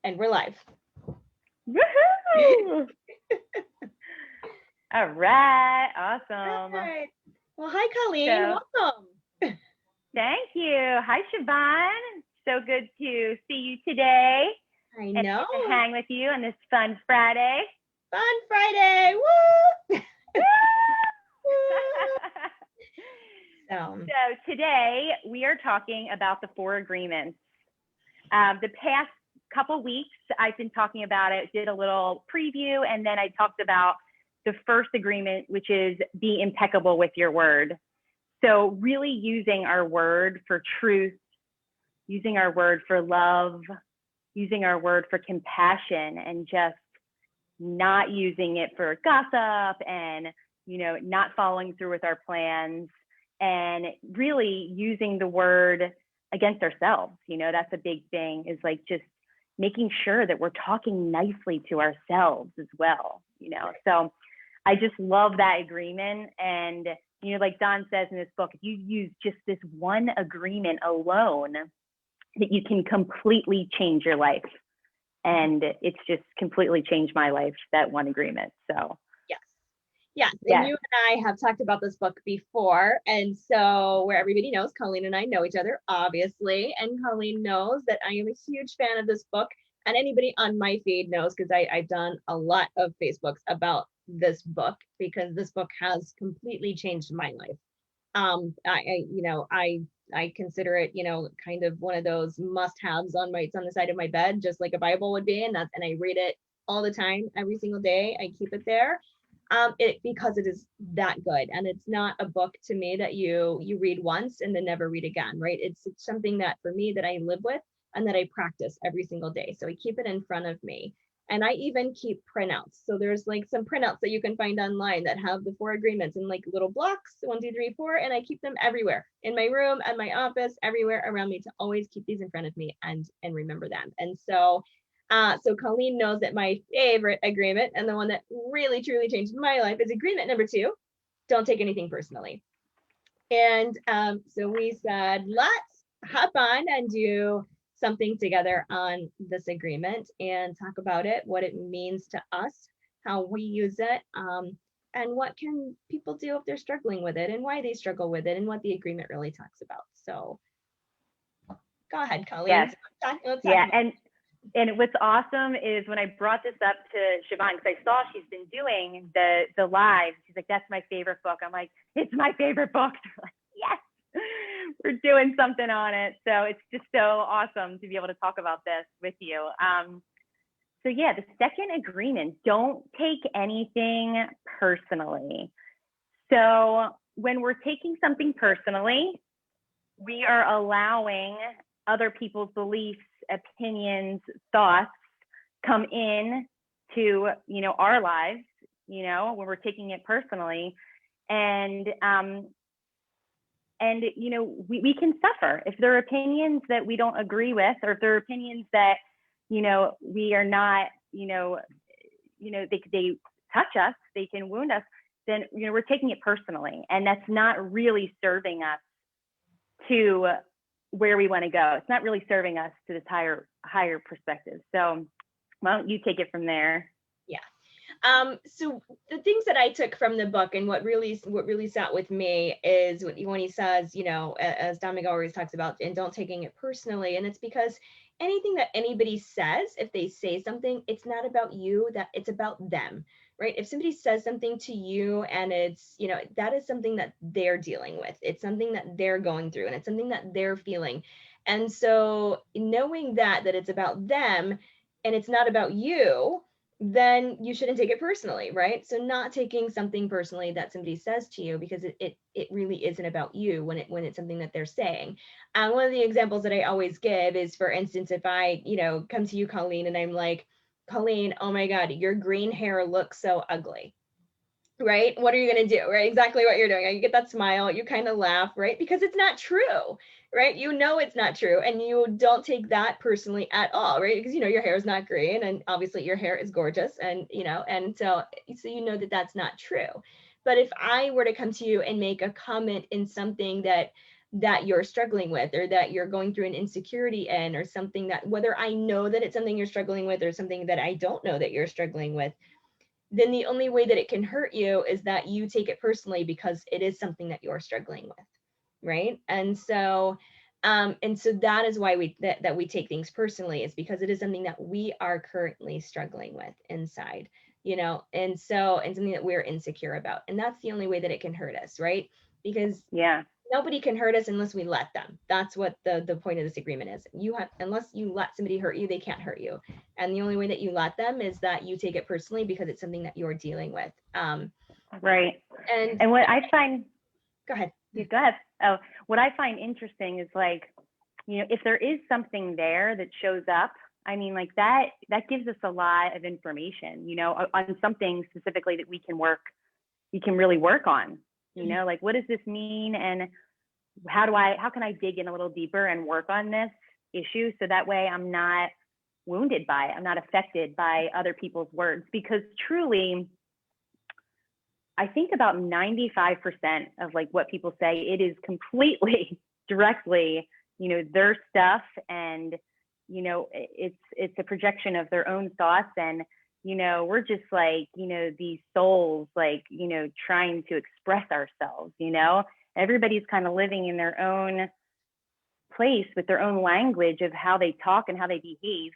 And we're live. Woohoo! All right, awesome. All right. Well, hi, Colleen. Welcome. Thank you. Hi, Siobhan. So good to see you today. I know. And to hang with you on this fun Friday. Fun Friday. Woo! So today we are talking about the 4 agreements. The past couple weeks, I've been talking about it, did a little preview, and then I talked about the first agreement, which is be impeccable with your word. So really using our word for truth, using our word for love, using our word for compassion, and just not using it for gossip and, not following through with our plans, and really using the word against ourselves. That's a big thing, is like just making sure that we're talking nicely to ourselves as well, So I just love that agreement. And, like Don says in this book, if you use just this one agreement alone, that you can completely change your life. And it's just completely changed my life, that one agreement. So Yes. And you and I have talked about this book before. And so where everybody knows, Colleen and I know each other, obviously. And Colleen knows that I am a huge fan of this book. And anybody on my feed knows, because I've done a lot of Facebooks about this book, because this book has completely changed my life. I consider it, kind of one of those must-haves on the side of my bed, just like a Bible would be. And I read it all the time, every single day. I keep it there. Because it is that good. And it's not a book to me that you read once and then never read again, right? It's something that for me that I live with and that I practice every single day. So I keep it in front of me. And I even keep printouts. So there's like some printouts that you can find online that have the 4 agreements in like little blocks, 1, 2, 3, 4, and I keep them everywhere, in my room, at my office, everywhere around me, to always keep these in front of me and remember them. And so Colleen knows that my favorite agreement, and the one that really truly changed my life, is agreement number 2: don't take anything personally. And so we said, let's hop on and do something together on this agreement and talk about it, what it means to us, how we use it, and what can people do if they're struggling with it, and why they struggle with it, and what the agreement really talks about. So go ahead, Colleen. Yes. Let's talk And what's awesome is when I brought this up to Siobhan, because I saw she's been doing the live, she's like, that's my favorite book. I'm like, it's my favorite book. They're like, yes, we're doing something on it. So it's just so awesome to be able to talk about this with you. So the second agreement, don't take anything personally. So when we're taking something personally, we are allowing other people's beliefs, opinions, thoughts come in to, our lives, when we're taking it personally. And we can suffer if there are opinions that we don't agree with, or if there are opinions that, we are not, they touch us, they can wound us, then, we're taking it personally. And that's not really serving us to where we want to go. It's not really serving us to this higher perspective. So why don't you take it from there? Yeah. So the things that I took from the book, and what really sat with me, is when he says, as Don Miguel Ruiz talks about, and don't taking it personally. And it's because anything that anybody says, if they say something, it's not about you, that it's about them, right? If somebody says something to you and it's, that is something that they're dealing with. It's something that they're going through, and it's something that they're feeling. And so knowing that it's about them and it's not about you, then you shouldn't take it personally, right? So not taking something personally that somebody says to you, because it really isn't about you when it's something that they're saying. One of the examples that I always give is, for instance, if I, come to you, Colleen, and I'm like, Colleen, oh my God, your green hair looks so ugly. Right? What are you going to do? Right? Exactly what you're doing. You get that smile, you kind of laugh, right? Because it's not true, right? it's not true. And you don't take that personally at all, right? Because, your hair is not green, and obviously your hair is gorgeous. And, and so that that's not true. But if I were to come to you and make a comment in something that that you're struggling with, or that you're going through an insecurity in, or something that, whether I know that it's something you're struggling with or something that I don't know that you're struggling with, then the only way that it can hurt you is that you take it personally because it is something that you're struggling with, right? And so that is why that we take things personally, is because it is something that we are currently struggling with inside, and something that we're insecure about, and that's the only way that it can hurt us, right? Because nobody can hurt us unless we let them. That's what the point of this agreement is. Unless you let somebody hurt you, they can't hurt you. And the only way that you let them is that you take it personally because it's something that you're dealing with. Right. And what I find, go ahead. Yeah, go ahead. Oh, what I find interesting is, like, if there is something there that shows up, I mean, like that gives us a lot of information, on something specifically that we can really work on, like, what does this mean? And how can I dig in a little deeper and work on this issue so that way I'm not wounded by it, I'm not affected by other people's words? Because truly, I think about 95% of like what people say, it is completely directly, their stuff, and it's a projection of their own thoughts, and we're just like, these souls, like, trying to express ourselves. Everybody's kind of living in their own place with their own language of how they talk and how they behave.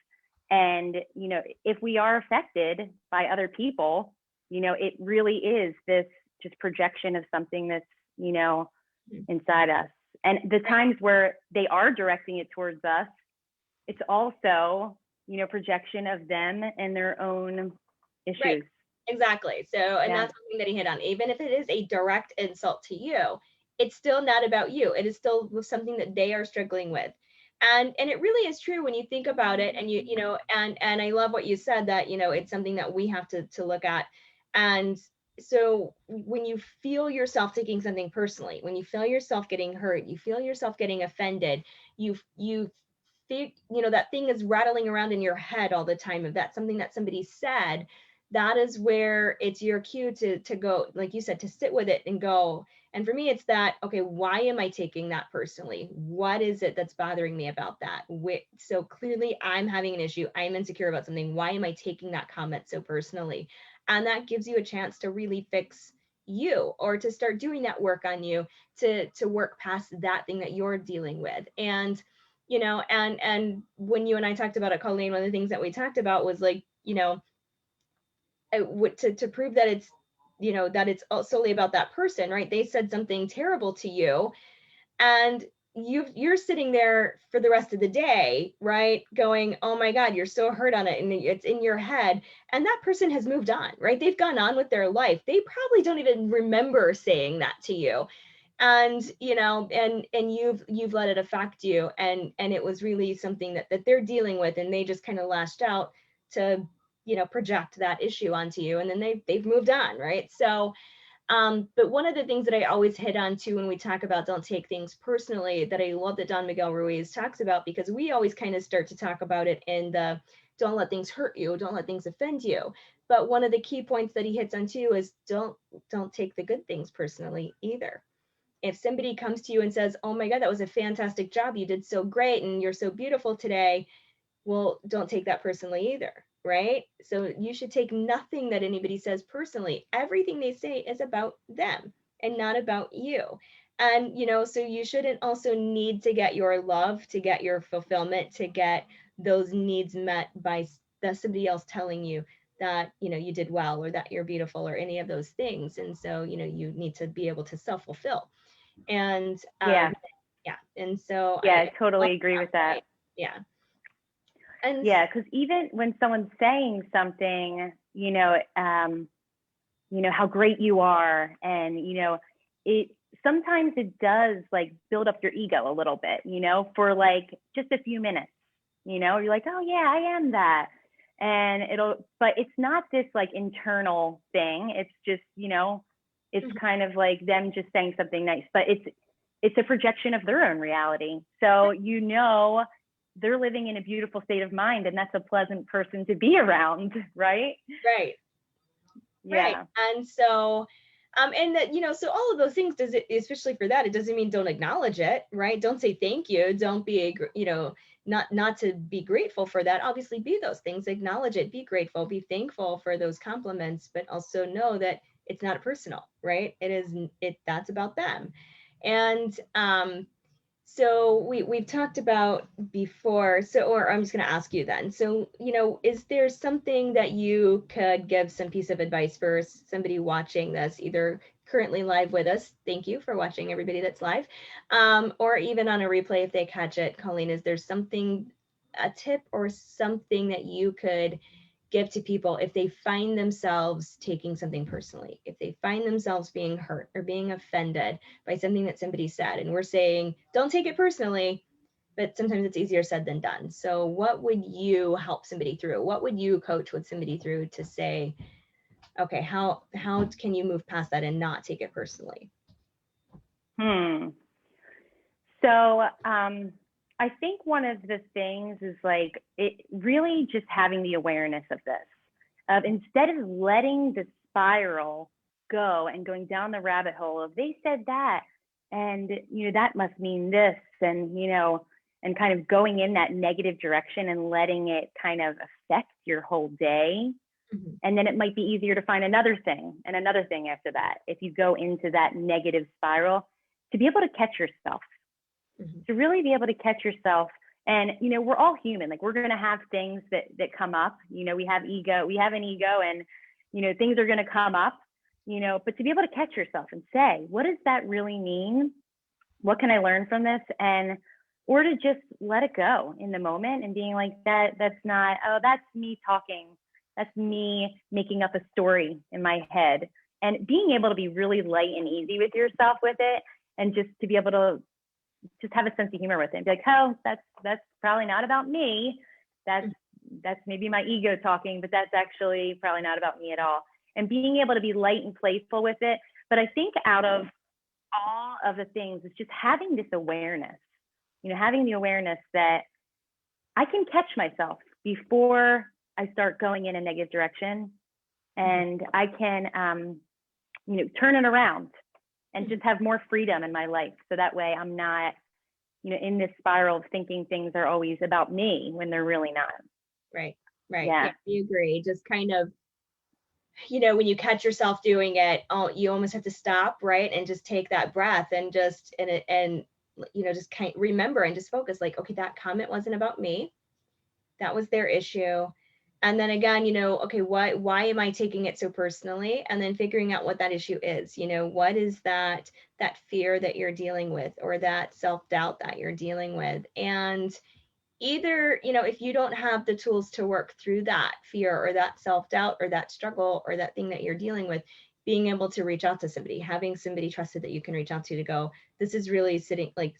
And if we are affected by other people, it really is this just projection of something that's, inside us. And the times where they are directing it towards us, it's also, projection of them and their own issues. Right. Exactly. So, and that's something that he hit on. Even if it is a direct insult to you, it's still not about you. It is still something that they are struggling with. And it really is true when you think about it. And and I love what you said, that it's something that we have to look at. And so when you feel yourself taking something personally, when you feel yourself getting hurt, you feel yourself getting offended, you think that thing is rattling around in your head all the time, if that's something that somebody said, that is where it's your cue to go, like you said, to sit with it and go. And for me, it's that, okay, why am I taking that personally? What is it that's bothering me about that? So clearly I'm having an issue. I'm insecure about something. Why am I taking that comment so personally? And that gives you a chance to really fix you, or to start doing that work on you, to work past that thing that you're dealing with. And and when you and I talked about it, Colleen, one of the things that we talked about was like, to prove that it's that it's solely about that person, right? They said something terrible to you, and you're sitting there for the rest of the day, right, going, oh my God, you're so hurt on it, and it's in your head, and that person has moved on, right? They've gone on with their life. They probably don't even remember saying that to you. And and you've let it affect you, and it was really something that they're dealing with, and they just kind of lashed out to project that issue onto you, and then they've moved on, right? So but one of the things that I always hit on too when we talk about don't take things personally, that I love that Don Miguel Ruiz talks about, because we always kind of start to talk about it in the don't let things hurt you, don't let things offend you. But one of the key points that he hits on too is don't take the good things personally either. If somebody comes to you and says, oh my God, that was a fantastic job, you did so great, and you're so beautiful today, well, don't take that personally either, right? So you should take nothing that anybody says personally. Everything they say is about them and not about you. And so you shouldn't also need to get your love, to get your fulfillment, to get those needs met by somebody else telling you that you did well, or that you're beautiful, or any of those things. And so you need to be able to self-fulfill. And and so I totally agree with that. Right? Yeah. And because even when someone's saying something, how great you are, and it sometimes it does like build up your ego a little bit, for like just a few minutes, you're like, oh yeah, I am that. And but it's not this like internal thing. It's just, it's kind of like them just saying something nice, but it's a projection of their own reality. So, they're living in a beautiful state of mind, and that's a pleasant person to be around, right? Right. Yeah. Right. And so, And that, so all of those things, does it, especially for that, it doesn't mean don't acknowledge it, right? Don't say thank you. Don't be, not to be grateful for that. Obviously be those things, acknowledge it, be grateful, be thankful for those compliments, but also know that it's not personal, right? That's about them. And, so we've talked about before, or I'm just going to ask you then. So, is there something that you could give some piece of advice for somebody watching this, either currently live with us? Thank you for watching, everybody that's live, or even on a replay if they catch it. Colleen, is there something, a tip or something that you could give to people if they find themselves taking something personally, if they find themselves being hurt or being offended by something that somebody said, and we're saying, don't take it personally, but sometimes it's easier said than done. So what would you help somebody through? What would you coach with somebody through to say, okay, how can you move past that and not take it personally? So I think one of the things is like it really just having the awareness of this, of instead of letting the spiral go and going down the rabbit hole of they said that, and that must mean this, and and kind of going in that negative direction and letting it kind of affect your whole day. Mm-hmm. And then it might be easier to find another thing and another thing after that if you go into that negative spiral, to be able to catch yourself. Mm-hmm. To really be able to catch yourself. And, we're all human. Like, we're going to have things that come up. We have an ego, and, things are going to come up, but to be able to catch yourself and say, what does that really mean? What can I learn from this? Or to just let it go in the moment and being like, that's not, that's me talking. That's me making up a story in my head, and being able to be really light and easy with yourself with it. And just to be able to just have a sense of humor with it and be like, oh, that's probably not about me. That's maybe my ego talking, but that's actually probably not about me at all. And being able to be light and playful with it. But I think out of all of the things, it's just having this awareness, having the awareness that I can catch myself before I start going in a negative direction, and I can, turn it around and just have more freedom in my life. So that way I'm not, in this spiral of thinking things are always about me when they're really not. Right. Yeah, you agree. Just kind of, when you catch yourself doing it, you almost have to stop, right? And just take that breath and just, just kind of remember and just focus like, okay, that comment wasn't about me. That was their issue. And then again, okay, why am I taking it so personally? And then figuring out what that issue is. What is that fear that you're dealing with, or that self-doubt that you're dealing with? And either, if you don't have the tools to work through that fear or that self-doubt or that struggle or that thing that you're dealing with, being able to reach out to somebody, having somebody trusted that you can reach out to go, this is really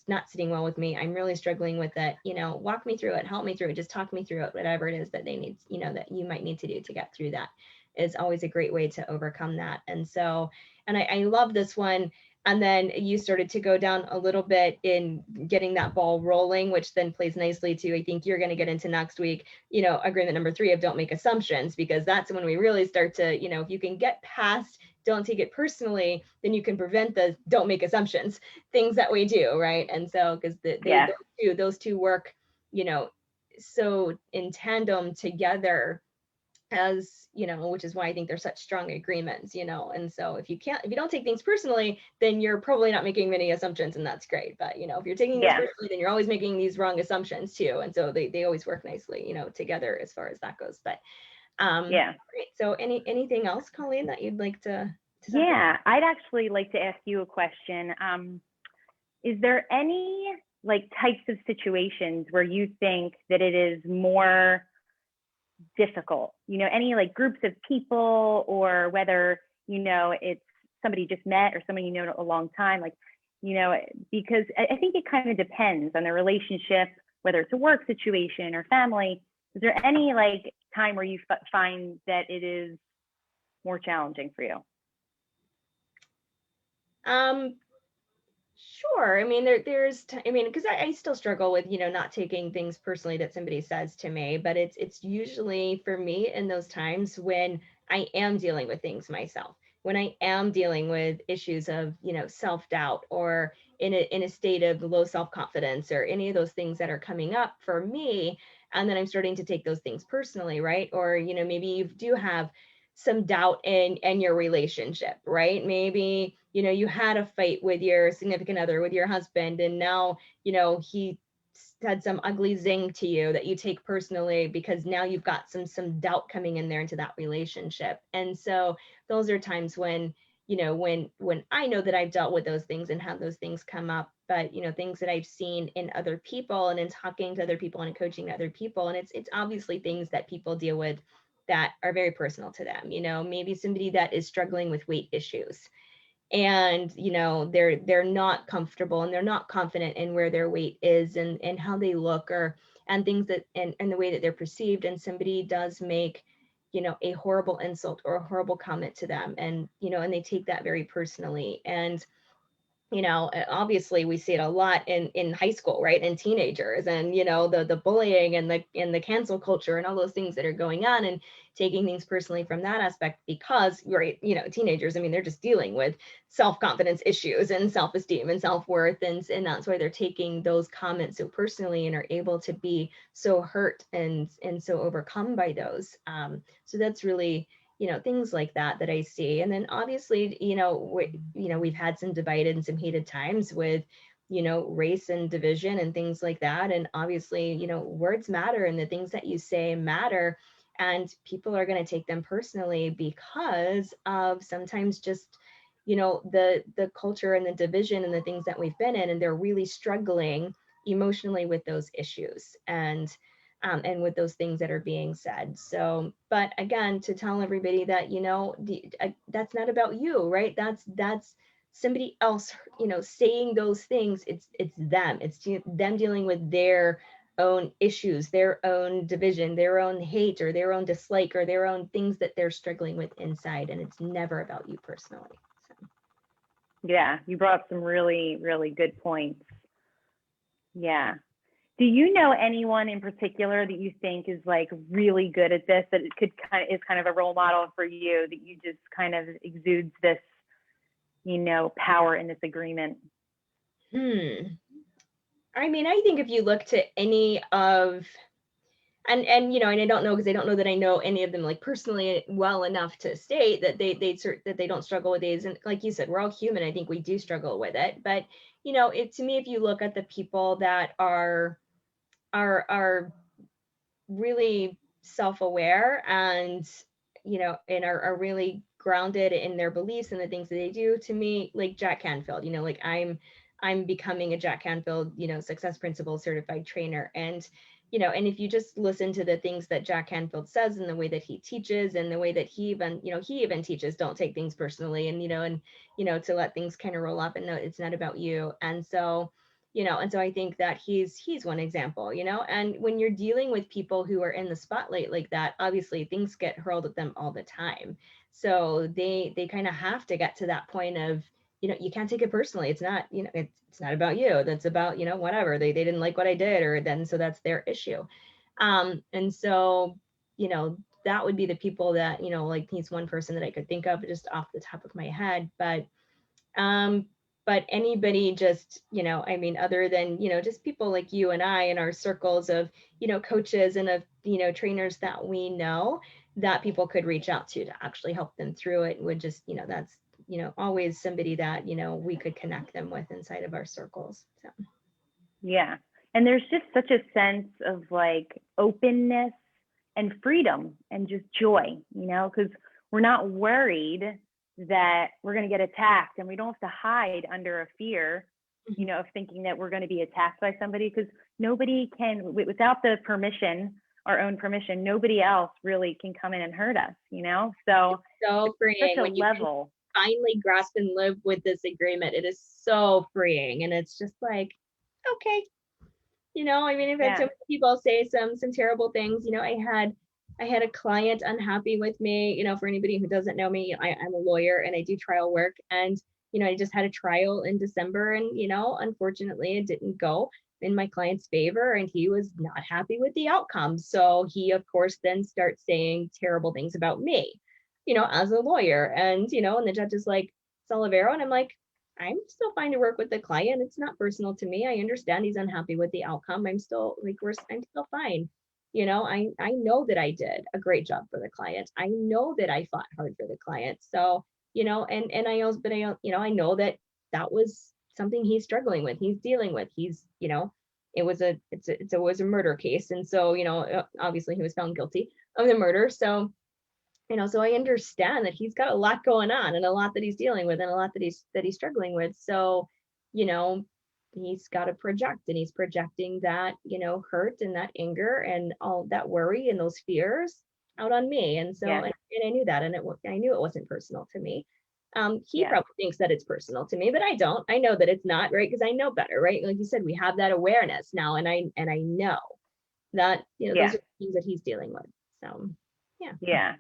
not sitting well with me. I'm really struggling with it. Walk me through it, help me through it, just talk me through it, whatever it is that they need, that you might need to do to get through that, is always a great way to overcome that. And so, and I love this one. And then you started to go down a little bit in getting that ball rolling, which then plays nicely to, I think you're going to get into next week, agreement number 3 of don't make assumptions, because that's when we really start to, if you can get past don't take it personally, then you can prevent the don't make assumptions, things that we do, right? And so, because those two work, so in tandem together, as which is why I think they're such strong agreements, and so if you don't take things personally, then you're probably not making many assumptions, and that's great. But if you're taking things personally, then you're always making these wrong assumptions too, and so they always work nicely, together as far as that goes. But great. So anything else, Colleen, that you'd like to yeah, I'd actually like to ask you a question. Is there any types of situations where you think that it is more difficult, any groups of people, or whether it's somebody you just met or somebody a long time, because I think it kind of depends on the relationship, whether it's a work situation or family. Is there any time where you find that it is more challenging for you? Sure. I mean, there's, because I still struggle with, not taking things personally that somebody says to me, but it's usually for me in those times when I am dealing with things myself. when I am dealing with issues of, self-doubt, or in a state of low self-confidence, or any of those things that are coming up for me, and then I'm starting to take those things personally, right? Or, maybe you do have some doubt in your relationship, right? Maybe, you had a fight with your significant other, with your husband, and now, he said some ugly zing to you that you take personally, because now you've got some doubt coming in there into that relationship. And so those are times when, when I know that I've dealt with those things and had those things come up, but things that I've seen in other people, and in talking to other people and coaching other people, and it's obviously things that people deal with that are very personal to them. Maybe somebody that is struggling with weight issues, and they're not comfortable and they're not confident in where their weight is, and how they look, or and things that, and the way that they're perceived, and somebody does make a horrible insult or a horrible comment to them, and they take that very personally. And obviously we see it a lot in high school, right? And teenagers, and the bullying and the cancel culture and all those things that are going on, and taking things personally from that aspect, because, right, teenagers, I mean, they're just dealing with self-confidence issues and self-esteem and self-worth, and that's why they're taking those comments so personally, and are able to be so hurt and so overcome by those. So that's really, things like that I see. And then obviously, we've had some divided and some heated times with, race and division and things like that. And obviously, words matter, and the things that you say matter. And people are going to take them personally because of sometimes just, the culture and the division and the things that we've been in, and they're really struggling emotionally with those issues. And with those things that are being said. So, but again, to tell everybody that, that's not about you, right? That's somebody else, saying those things. It's them. It's them dealing with their own issues, their own division, their own hate, or their own dislike, or their own things that they're struggling with inside. And it's never about you personally. So. Yeah, you brought up some really, really good points. Yeah. Do you know anyone in particular that you think is like really good at this, that it could is kind of a role model for you, that you just kind of exudes this, power in this agreement? I mean, I think if you look to any of, and and I don't know, because I don't know that I know any of them like personally well enough to state that that they don't struggle with these. And like you said, we're all human. I think we do struggle with it. But to me, if you look at the people that are really self-aware, and and are really grounded in their beliefs and the things that they do, to me, like Jack Canfield, like I'm becoming a Jack Canfield, success principle certified trainer. And and if you just listen to the things that Jack Canfield says, and the way that he teaches, and the way that he even teaches, don't take things personally, and to let things kind of roll up, and no, it's not about you. And so and so I think that he's one example, and when you're dealing with people who are in the spotlight like that, obviously things get hurled at them all the time. So they kind of have to get to that point of, you can't take it personally. It's not, it's not about you. That's about, whatever, they didn't like what I did, or then, so that's their issue. And so, that would be the people that, like he's one person that I could think of just off the top of my head. But anybody just, I mean, other than, just people like you and I in our circles of, coaches and of, trainers that we know, that people could reach out to actually help them through it, would just, that's, always somebody that, we could connect them with inside of our circles. So. Yeah. And there's just such a sense of like openness and freedom and just joy, because we're not worried that we're going to get attacked, and we don't have to hide under a fear, of thinking that we're going to be attacked by somebody, because nobody can, without the permission, our own permission, nobody else really can come in and hurt us, So freeing such a when you level. finally grasp and live with this agreement. It is so freeing, and it's just like, okay, I mean, I've had so many people say some terrible things. I had a client unhappy with me. For anybody who doesn't know me, I'm a lawyer and I do trial work. And, I just had a trial in December, and, unfortunately it didn't go in my client's favor, and he was not happy with the outcome. So he, of course, then starts saying terrible things about me, as a lawyer. And, and the judge is like, Olivero. And I'm like, I'm still fine to work with the client. It's not personal to me. I understand he's unhappy with the outcome. I'm still like, I'm still fine. I know that I did a great job for the client. I know that I fought hard for the client. So, and I also, but I know that that was something he's struggling with. He's dealing with. It was a murder case. And so, obviously he was found guilty of the murder. So, so I understand that he's got a lot going on and a lot that he's dealing with and a lot that he's struggling with. So, he's got to project, and he's projecting that, hurt and that anger and all that worry and those fears out on me. And so, and I knew that, and I knew it wasn't personal to me. He probably thinks that it's personal to me, but I don't. I know that it's not, right? Because I know better, right? Like you said, we have that awareness now, and I know that, those are things that he's dealing with. So, yeah. Yeah.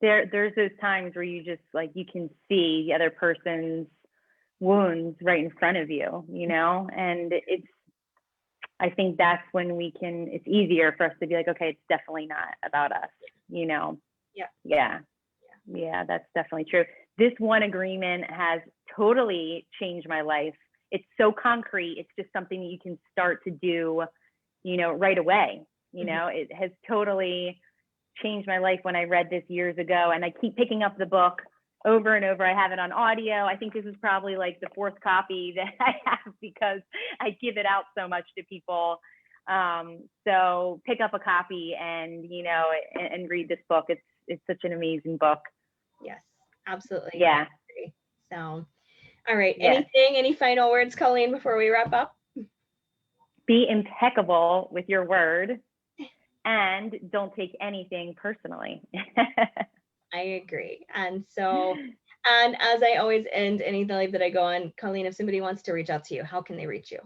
There's those times where you just like, you can see the other person's wounds right in front of you, and I think that's when it's easier for us to be like, okay, it's definitely not about us, Yeah, that's definitely true. This one agreement has totally changed my life. It's so concrete. It's just something that you can start to do, right away. It has totally changed my life when I read this years ago, and I keep picking up the book over and over. I have it on audio. I think this is probably like the 4th copy that I have because I give it out so much to people. So pick up a copy and, and read this book. It's such an amazing book. Yes, absolutely. Yeah. So, all right. Any final words, Colleen, before we wrap up? Be impeccable with your word. And don't take anything personally. I agree. And as I always end any live that I go on, Colleen, if somebody wants to reach out to you, how can they reach you?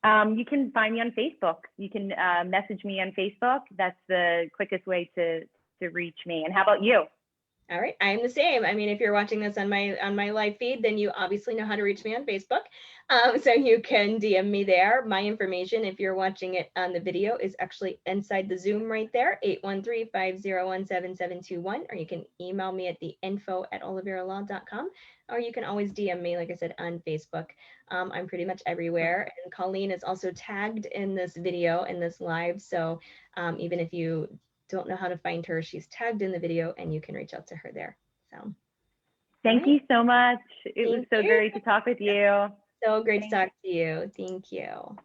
You can find me on Facebook. You can message me on Facebook. That's the quickest way to reach me. And how about you? All right, I am the same. I mean, if you're watching this on my live feed, then you obviously know how to reach me on Facebook. So you can DM me there. My information, if you're watching it on the video, is actually inside the Zoom right there, 813-501-7721, or you can email me at the info@oliveralaw.com, or you can always DM me, like I said, on Facebook. I'm pretty much everywhere. And Colleen is also tagged in this video, in this live. So even if you don't know how to find her, she's tagged in the video and you can reach out to her there. So thank you so much. It was so great to talk with you. So great to talk to you. Thank you.